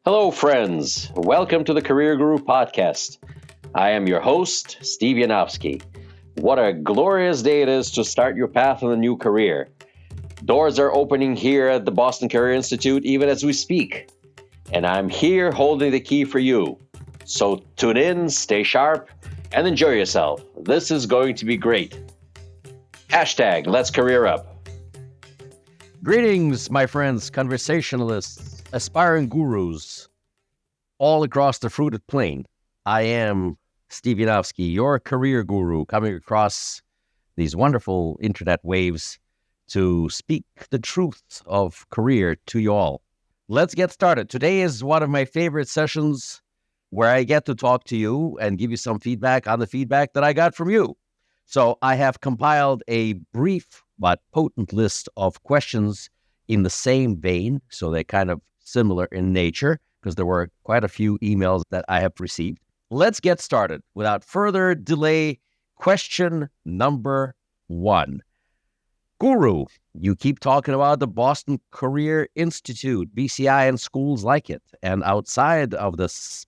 Hello, friends. Welcome to the Career Guru podcast. I am your host, Steve Yanovsky. What a glorious day it is to start your path in a new career. Doors are opening here at the Boston Career Institute even as we speak. And I'm here holding the key for you. So tune in, stay sharp, and enjoy yourself. This is going to be great. Hashtag Let's Career Up. Greetings, my friends, conversationalists, aspiring gurus, all across the fruited plain. I am Steve Yanovsky, your career guru, coming across these wonderful internet waves to speak the truth of career to you all. Let's get started. Today is one of my favorite sessions where I get to talk to you and give you some feedback on the feedback that I got from you. So I have compiled a brief but potent list of questions in the same vein. So they're kind of similar in nature because there were quite a few emails that I have received. Let's get started. Without further delay, question number 1. Guru, you keep talking about the Boston Career Institute, BCI, and schools like it. And outside of this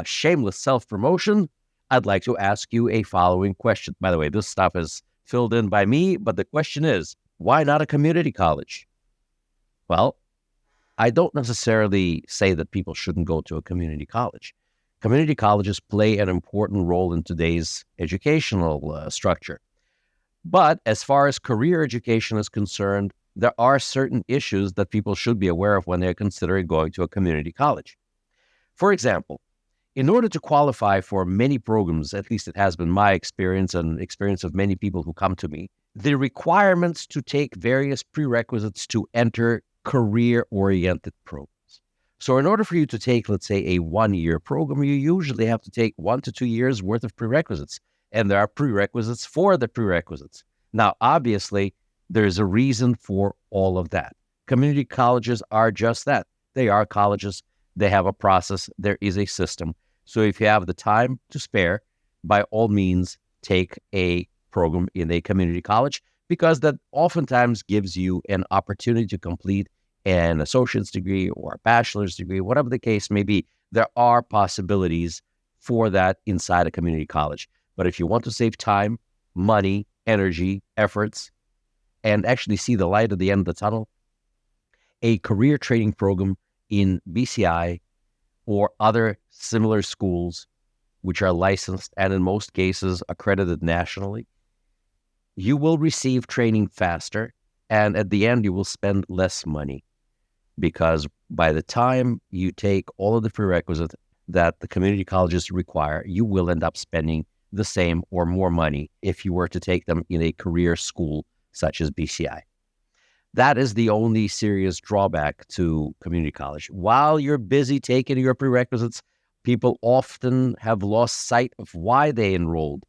shameless self-promotion, I'd like to ask you a following question. By the way, this stuff is filled in by me, but the question is, why not a community college? Well, I don't necessarily say that people shouldn't go to a community college. Community colleges play an important role in today's educational structure. But as far as career education is concerned, there are certain issues that people should be aware of when they're considering going to a community college. For example, in order to qualify for many programs, at least it has been my experience and experience of many people who come to me, the requirements to take various prerequisites to enter career-oriented programs. So in order for you to take, let's say, a 1-year program, you usually have to take 1 to 2 years worth of prerequisites. And there are prerequisites for the prerequisites. Now, obviously, there's a reason for all of that. Community colleges are just that. They are colleges. They have a process. There is a system. So if you have the time to spare, by all means, take a program in a community college, because that oftentimes gives you an opportunity to complete an associate's degree or a bachelor's degree, whatever the case may be. There are possibilities for that inside a community college. But if you want to save time, money, energy, efforts, and actually see the light at the end of the tunnel, a career training program in BCI or other similar schools, which are licensed and in most cases accredited nationally, you will receive training faster, and at the end you will spend less money, because by the time you take all of the prerequisites that the community colleges require, you will end up spending the same or more money if you were to take them in a career school such as BCI. That is the only serious drawback to community college. While you're busy taking your prerequisites, people often have lost sight of why they enrolled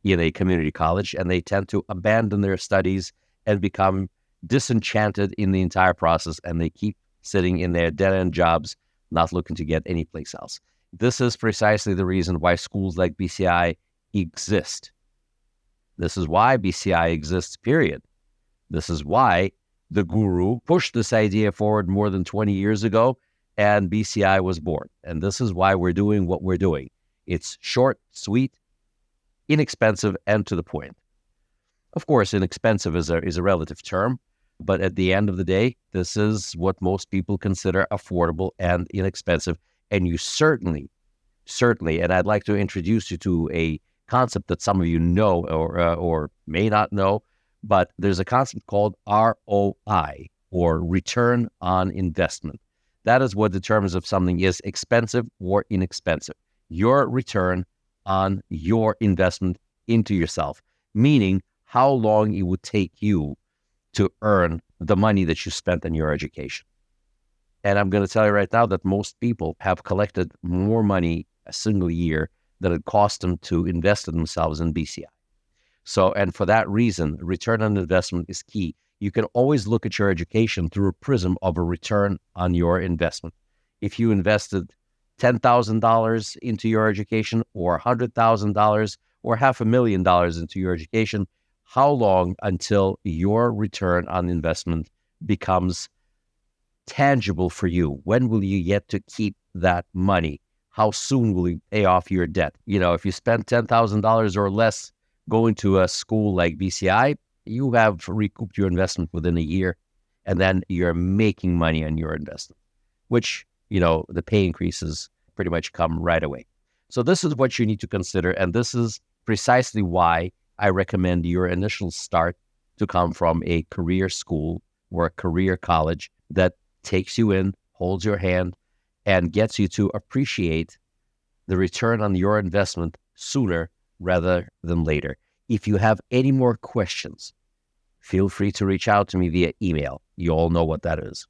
in a community college, and they tend to abandon their studies and become disenchanted in the entire process, and they keep sitting in their dead-end jobs, not looking to get anyplace else. This is precisely the reason why schools like BCI exist. This is why BCI exists, period. This is why the guru pushed this idea forward more than 20 years ago, and BCI was born. And this is why we're doing what we're doing. It's short, sweet, inexpensive, and to the point. Of course, inexpensive is a relative term, but at the end of the day, this is what most people consider affordable and inexpensive. And you certainly, and I'd like to introduce you to a concept that some of you know or may not know, but there's a concept called ROI, or return on investment. That is what determines if something is expensive or inexpensive. Your return on your investment into yourself, meaning how long it would take you to earn the money that you spent on your education. And I'm going to tell you right now that most people have collected more money a single year than it cost them to invest in themselves in BCI. So, and for that reason, return on investment is key. You can always look at your education through a prism of a return on your investment. If you invested $10,000 into your education, or $100,000 or $500,000 into your education, how long until your return on investment becomes tangible for you? When will you get to keep that money? How soon will you pay off your debt? If you spend $10,000 or less going to a school like BCI, you have recouped your investment within a year, and then you're making money on your investment, which, the pay increases pretty much come right away. So this is what you need to consider, and this is precisely why I recommend your initial start to come from a career school or a career college that takes you in, holds your hand, and gets you to appreciate the return on your investment sooner rather than later. If you have any more questions, feel free to reach out to me via email. You all know what that is.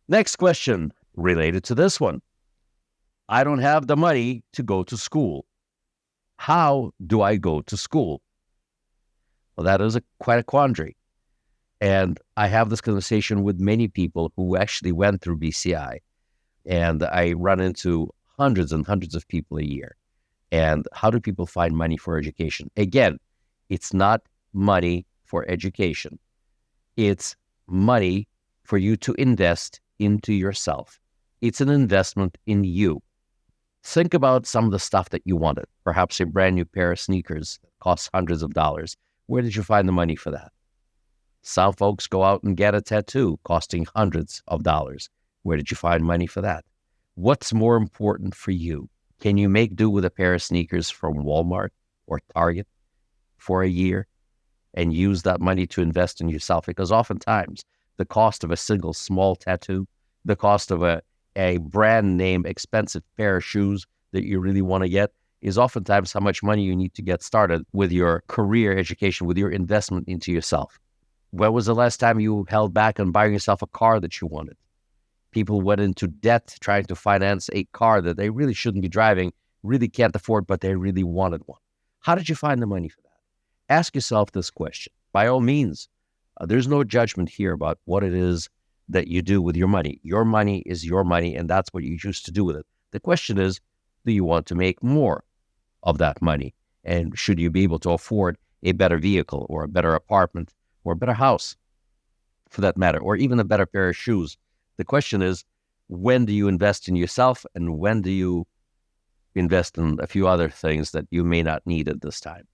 Next question related to this one. I don't have the money to go to school. How do I go to school? Well, that is quite a quandary. And I have this conversation with many people who actually went through BCI. And I run into hundreds and hundreds of people a year. And how do people find money for education? Again, it's not money for education. It's money for you to invest into yourself. It's an investment in you. Think about some of the stuff that you wanted. Perhaps a brand new pair of sneakers that costs hundreds of dollars. Where did you find the money for that? Some folks go out and get a tattoo costing hundreds of dollars. Where did you find money for that? What's more important for you? Can you make do with a pair of sneakers from Walmart or Target for a year and use that money to invest in yourself? Because oftentimes the cost of a single small tattoo, the cost of a brand name expensive pair of shoes that you really want to get is oftentimes how much money you need to get started with your career education, with your investment into yourself. When was the last time you held back on buying yourself a car that you wanted? People went into debt trying to finance a car that they really shouldn't be driving, really can't afford, but they really wanted one. How did you find the money for that? Ask yourself this question. By all means, there's no judgment here about what it is that you do with your money. Your money is your money, and that's what you choose to do with it. The question is, do you want to make more of that money? And should you be able to afford a better vehicle or a better apartment or a better house, for that matter, or even a better pair of shoes? The question is, when do you invest in yourself, and when do you invest in a few other things that you may not need at this time?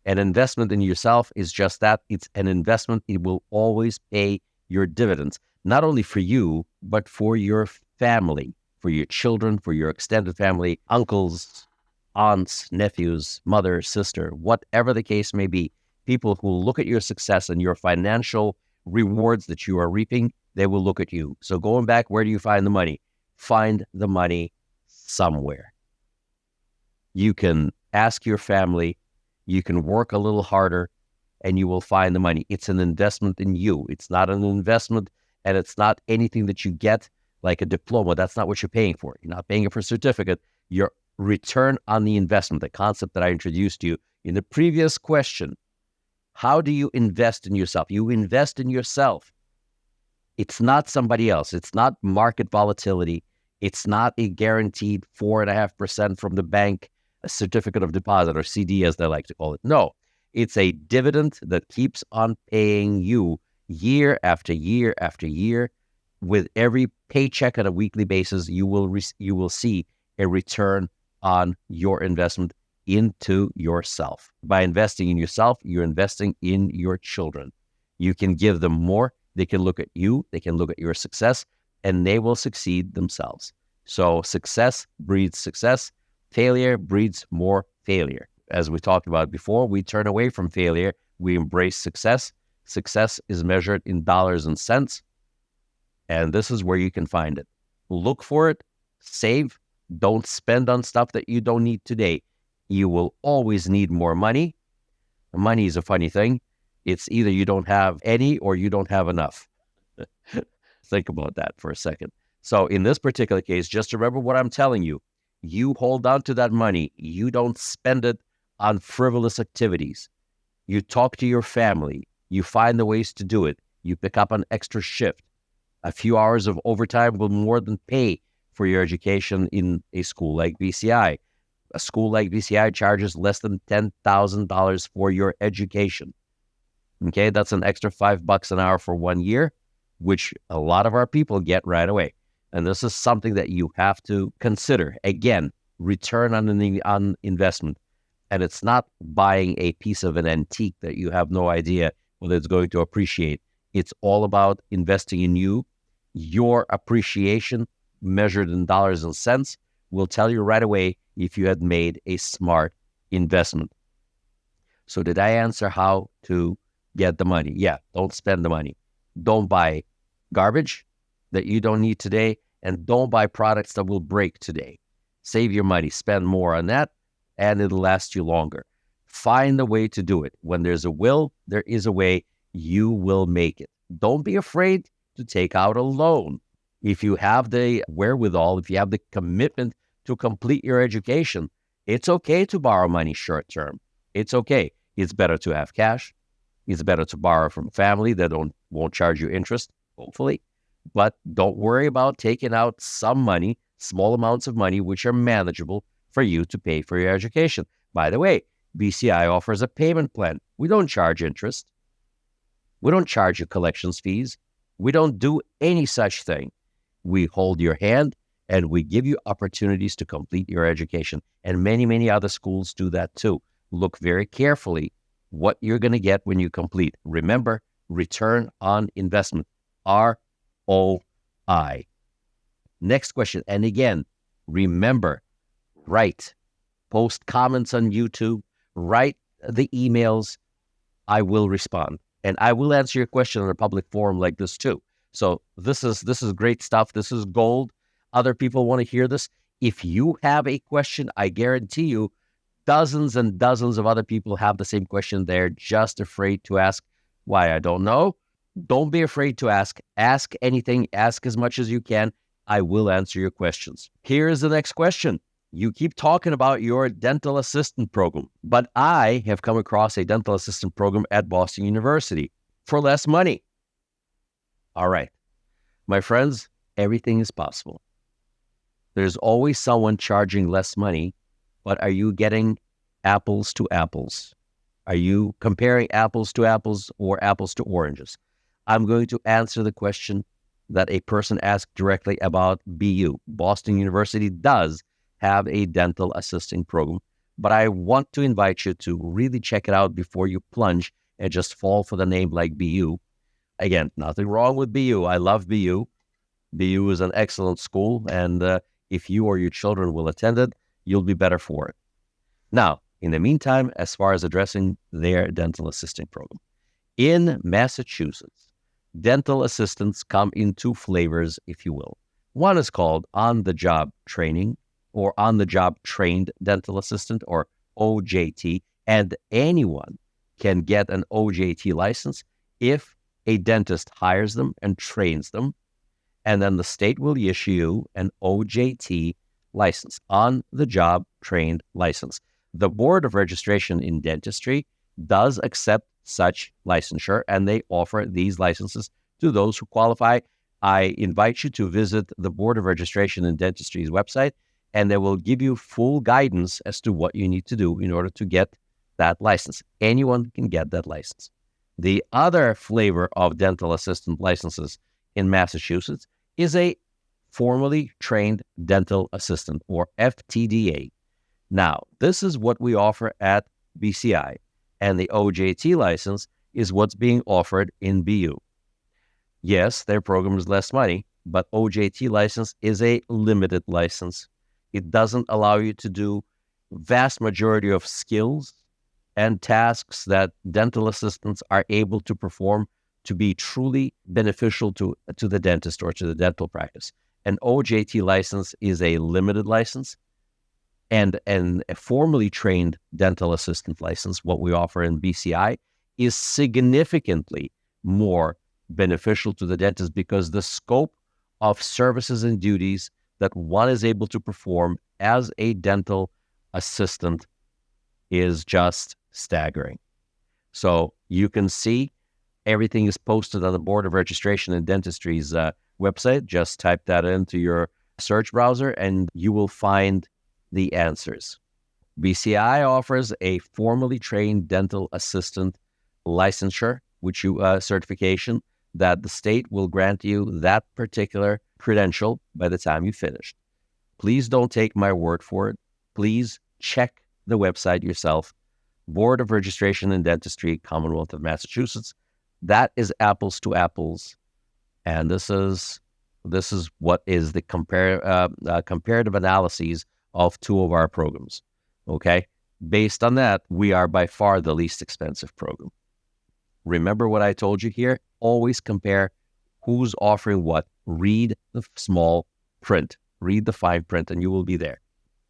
An investment in yourself is just that. It's an investment. It will always pay your dividends, not only for you, but for your family, for your children, for your extended family, uncles, aunts, nephews, mother, sister, whatever the case may be. People who look at your success and your financial rewards that you are reaping, they will look at you. So going back, where do you find the money? Find the money somewhere. You can ask your family, you can work a little harder, and you will find the money. It's an investment in you. It's not an investment, and it's not anything that you get like a diploma. That's not what you're paying for. You're not paying for a certificate. Your return on the investment, the concept that I introduced to you in the previous question. How do you invest in yourself? You invest in yourself. It's not somebody else. It's not market volatility. It's not a guaranteed 4.5% from the bank, a certificate of deposit, or CD as they like to call it. No, it's a dividend that keeps on paying you year after year after year. With every paycheck on a weekly basis, you will see a return on your investment into yourself. By investing in yourself, you're investing in your children. You can give them more. They can look at you. They can look at your success, and they will succeed themselves. So success breeds success. Failure breeds more failure. As we talked about before, we turn away from failure. We embrace success. Success is measured in dollars and cents. And this is where you can find it. Look for it. Save. Don't spend on stuff that you don't need today. You will always need more money. Money is a funny thing. It's either you don't have any or you don't have enough. Think about that for a second. So in this particular case, just remember what I'm telling you. You hold on to that money. You don't spend it on frivolous activities. You talk to your family. You find the ways to do it. You pick up an extra shift. A few hours of overtime will more than pay for your education in a school like BCI. A school like BCI charges less than $10,000 for your education. Okay, that's an extra $5 an hour for 1 year. which a lot of our people get right away. And this is something that you have to consider. Again, return on investment. And it's not buying a piece of an antique that you have no idea whether it's going to appreciate. It's all about investing in you. Your appreciation measured in dollars and cents will tell you right away if you had made a smart investment. So did I answer how to get the money? Yeah, don't spend the money. Don't buy garbage that you don't need today, and don't buy products that will break today. Save your money, spend more on that, and it'll last you longer. Find a way to do it. When there's a will, there is a way. You will make it. Don't be afraid to take out a loan. If you have the wherewithal, if you have the commitment to complete your education, it's okay to borrow money short term. It's okay. It's better to have cash. It's better to borrow from family that won't charge you interest, hopefully. But don't worry about taking out some money, small amounts of money, which are manageable for you to pay for your education. By the way, BCI offers a payment plan. We don't charge interest. We don't charge you collections fees. We don't do any such thing. We hold your hand and we give you opportunities to complete your education. And many, many other schools do that too. Look very carefully what you're going to get when you complete. Remember, return on investment, ROI. Next question. And again, remember, write, post comments on YouTube, write the emails. I will respond. And I will answer your question in a public forum like this too. So this is great stuff. This is gold. Other people want to hear this. If you have a question, I guarantee you dozens and dozens of other people have the same question. They're just afraid to ask. Why? I don't know. Don't be afraid to ask. Ask anything. Ask as much as you can. I will answer your questions. Here's the next question. You keep talking about your dental assistant program, but I have come across a dental assistant program at Boston University for less money. All right, my friends, everything is possible. There's always someone charging less money, but are you getting apples to apples? Are you comparing apples to apples or apples to oranges? I'm going to answer the question that a person asked directly about BU. Boston University does have a dental assisting program, but I want to invite you to really check it out before you plunge and just fall for the name like BU. Again, nothing wrong with BU. I love BU. BU is an excellent school, and if you or your children will attend it, you'll be better for it. Now, in the meantime, as far as addressing their dental assisting program, in Massachusetts, dental assistants come in two flavors, if you will. One is called on-the-job training or on-the-job trained dental assistant, or OJT, and anyone can get an OJT license if a dentist hires them and trains them, and then the state will issue you an OJT license, on-the-job trained license. The Board of Registration in Dentistry does accept such licensure, and they offer these licenses to those who qualify. I invite you to visit the Board of Registration in Dentistry's website, and they will give you full guidance as to what you need to do in order to get that license. Anyone can get that license. The other flavor of dental assistant licenses in Massachusetts is a formally trained dental assistant, or FTDA. Now, this is what we offer at BCI, and the OJT license is what's being offered in BU. Yes, their program is less money, but OJT license is a limited license. It doesn't allow you to do vast majority of skills and tasks that dental assistants are able to perform to be truly beneficial to the dentist or to the dental practice. An OJT license is a limited license, and a formally trained dental assistant license, what we offer in BCI, is significantly more beneficial to the dentist because the scope of services and duties that one is able to perform as a dental assistant is just staggering. So you can see everything is posted on the Board of Registration in Dentistry's website. Just type that into your search browser and you will find the answers. BCI offers a formally trained dental assistant licensure, which you certification, that the state will grant you that particular credential by the time you finish. Please don't take my word for it. Please check the website yourself. Board of Registration in Dentistry, Commonwealth of Massachusetts. That is apples to apples. And this is what is the comparative analyses of two of our programs. Okay? Based on that, we are by far the least expensive program. Remember what I told you here? Always compare who's offering what. Read the small print. Read the fine print, and you will be there.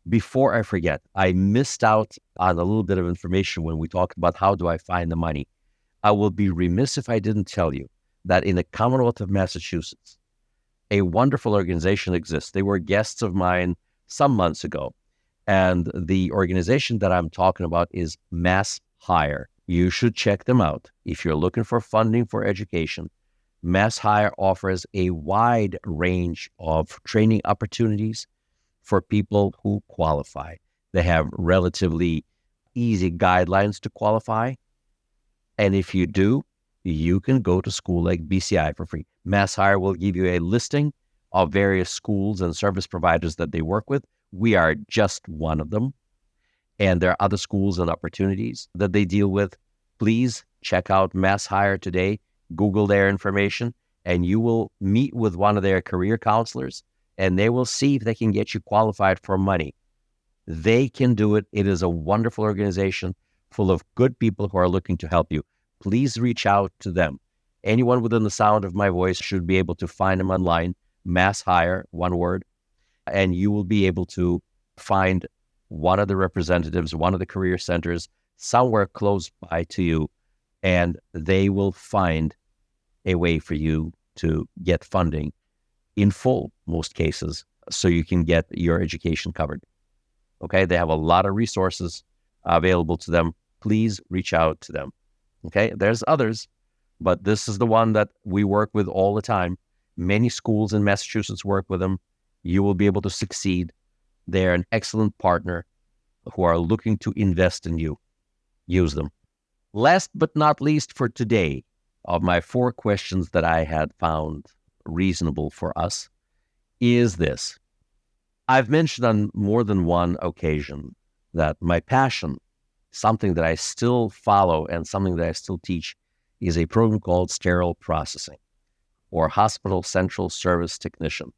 Before I forget, I missed out on a little bit of information when we talked about how do I find the money. I will be remiss if I didn't tell you that in the Commonwealth of Massachusetts, a wonderful organization exists. They were guests of mine some months ago. And the organization that I'm talking about is Mass Hire. You should check them out. If you're looking for funding for education, Mass Hire offers a wide range of training opportunities for people who qualify. They have relatively easy guidelines to qualify. And if you do, you can go to school like BCI for free. Mass Hire will give you a listing of various schools and service providers that they work with. We are just one of them. And there are other schools and opportunities that they deal with. Please check out Mass Hire today. Google their information, and you will meet with one of their career counselors, and they will see if they can get you qualified for money. They can do it. It is a wonderful organization full of good people who are looking to help you. Please reach out to them. Anyone within the sound of my voice should be able to find them online, Mass Hire, one word, and you will be able to find one of the representatives, one of the career centers somewhere close by to you, and they will find a way for you to get funding in full, most cases, so you can get your education covered. Okay, they have a lot of resources available to them. Please reach out to them. Okay, there's others, but this is the one that we work with all the time. Many schools in Massachusetts work with them. You will be able to succeed. They're an excellent partner who are looking to invest in you. Use them. Last but not least for today, of my 4 questions that I had found reasonable for us, is this. I've mentioned on more than one occasion that my passion, something that I still follow and something that I still teach, is a program called sterile processing, or hospital central service technician,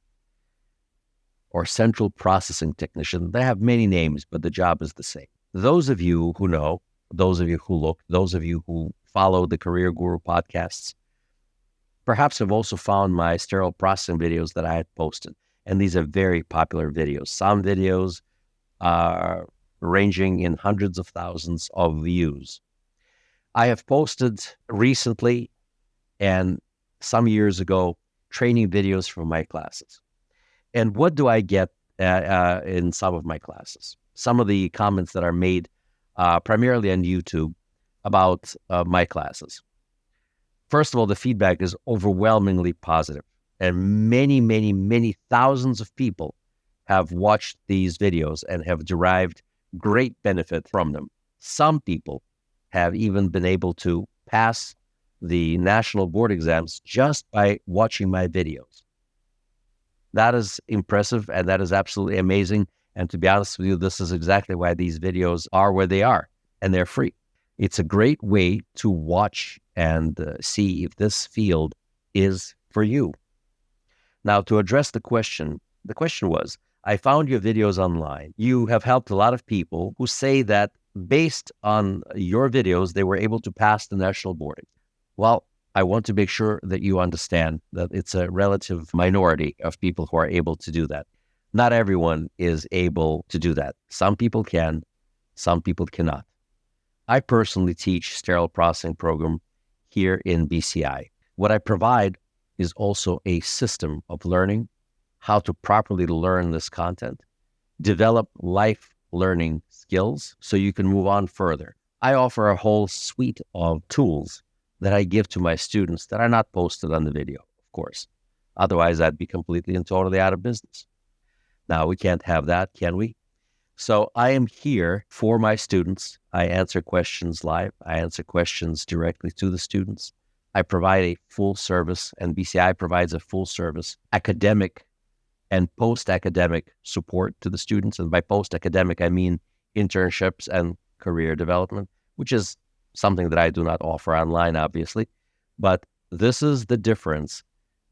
or central processing technician. They have many names, but the job is the same. Those of you who know, those of you who look, those of you who follow the Career Guru podcasts, perhaps have also found my sterile processing videos that I had posted. And these are very popular videos. Some videos are ranging in hundreds of thousands of views. I have posted recently and some years ago training videos from my classes. And what do I get in some of my classes? Some of the comments that are made primarily on YouTube about my classes. First of all, the feedback is overwhelmingly positive, and many, many, many thousands of people have watched these videos and have derived great benefit from them. Some people have even been able to pass the national board exams just by watching my videos. That is impressive, and that is absolutely amazing. And to be honest with you, this is exactly why these videos are where they are, and they're free. It's a great way to watch and see if this field is for you. Now, to address the question was, I found your videos online. You have helped a lot of people who say that based on your videos, they were able to pass the national board. Well, I want to make sure that you understand that it's a relative minority of people who are able to do that. Not everyone is able to do that. Some people can, some people cannot. I personally teach sterile processing program here in BCI. What I provide is also a system of learning, how to properly learn this content, develop life learning skills so you can move on further. I offer a whole suite of tools that I give to my students that are not posted on the video, of course. Otherwise, I'd be completely and totally out of business. Now, we can't have that, can we? So I am here for my students. I answer questions live. I answer questions directly to the students. I provide a full service, and BCI provides a full service academic and post-academic support to the students. And by post-academic, I mean internships and career development, which is something that I do not offer online, obviously. But this is the difference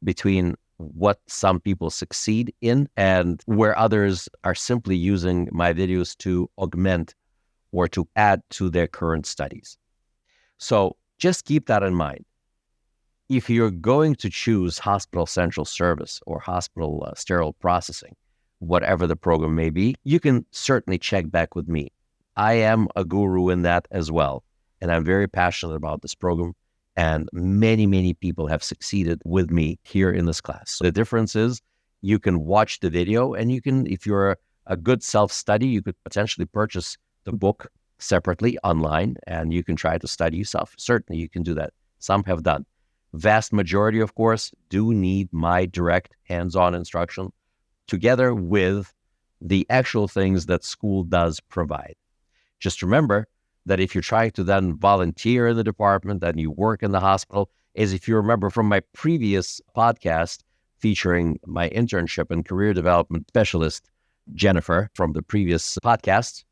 between what some people succeed in and where others are simply using my videos to augment or to add to their current studies. So just keep that in mind. If you're going to choose hospital central service or hospital sterile processing, whatever the program may be, you can certainly check back with me. I am a guru in that as well, and I'm very passionate about this program, and many, many people have succeeded with me here in this class. So the difference is you can watch the video, and you can, if you're a good self-study, you could potentially purchase the book separately online, and you can try to study yourself. Certainly, you can do that. Some have done. Vast majority, of course, do need my direct hands-on instruction together with the actual things that school does provide. Just remember that if you're trying to then volunteer in the department and you work in the hospital, as if you remember from my previous podcast featuring my internship and career development specialist, Jennifer, from the previous podcast,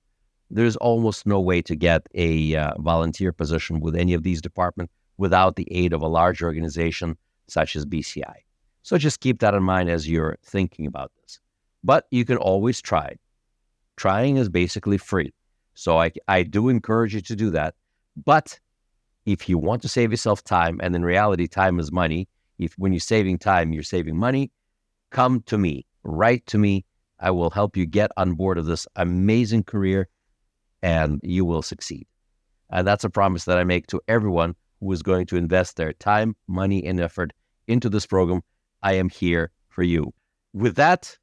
there's almost no way to get a volunteer position with any of these departments without the aid of a large organization such as BCI. So just keep that in mind as you're thinking about this. But you can always try. Trying is basically free. So I do encourage you to do that. But if you want to save yourself time, and in reality, time is money. When you're saving time, you're saving money, come to me, write to me. I will help you get on board of this amazing career, and you will succeed. And that's a promise that I make to everyone who is going to invest their time, money, and effort into this program. I am here for you. With that,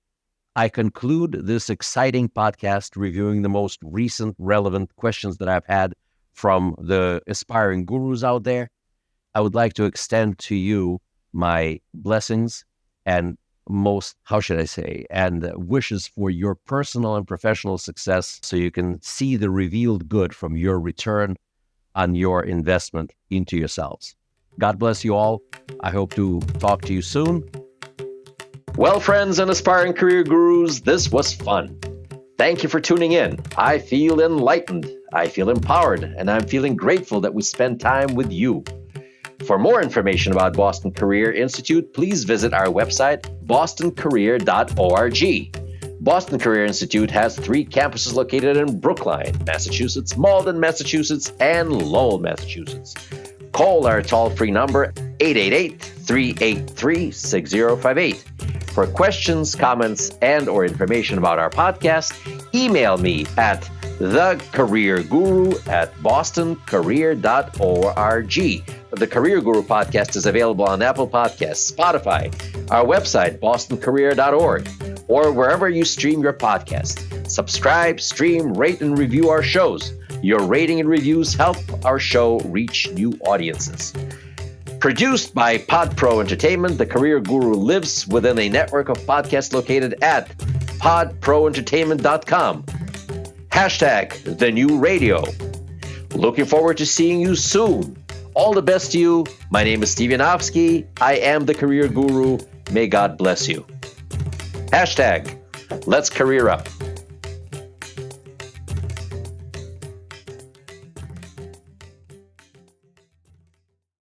I conclude this exciting podcast reviewing the most recent relevant questions that I've had from the aspiring gurus out there. I would like to extend to you my blessings and and wishes for your personal and professional success, so you can see the revealed good from your return on your investment into yourselves. God bless you all. I hope to talk to you soon. Well, friends and aspiring career gurus, this was fun. Thank you for tuning in. I feel enlightened, I feel empowered, and I'm feeling grateful that we spend time with you. For more information about Boston Career Institute, please visit our website, bostoncareer.org. Boston Career Institute has 3 campuses located in Brookline, Massachusetts, Malden, Massachusetts, and Lowell, Massachusetts. Call our toll-free number, 888-383-6058. For questions, comments, and or information about our podcast, email me at thecareerguru@bostoncareer.org. The Career Guru podcast is available on Apple Podcasts, Spotify, our website, bostoncareer.org, or wherever you stream your podcast. Subscribe, stream, rate, and review our shows. Your rating and reviews help our show reach new audiences. Produced by PodPro Entertainment, The Career Guru lives within a network of podcasts located at podproentertainment.com. # The New Radio. Looking forward to seeing you soon. All the best to you. My name is Steve Yanovsky. I am the Career Guru. May God bless you. # Let's Career Up.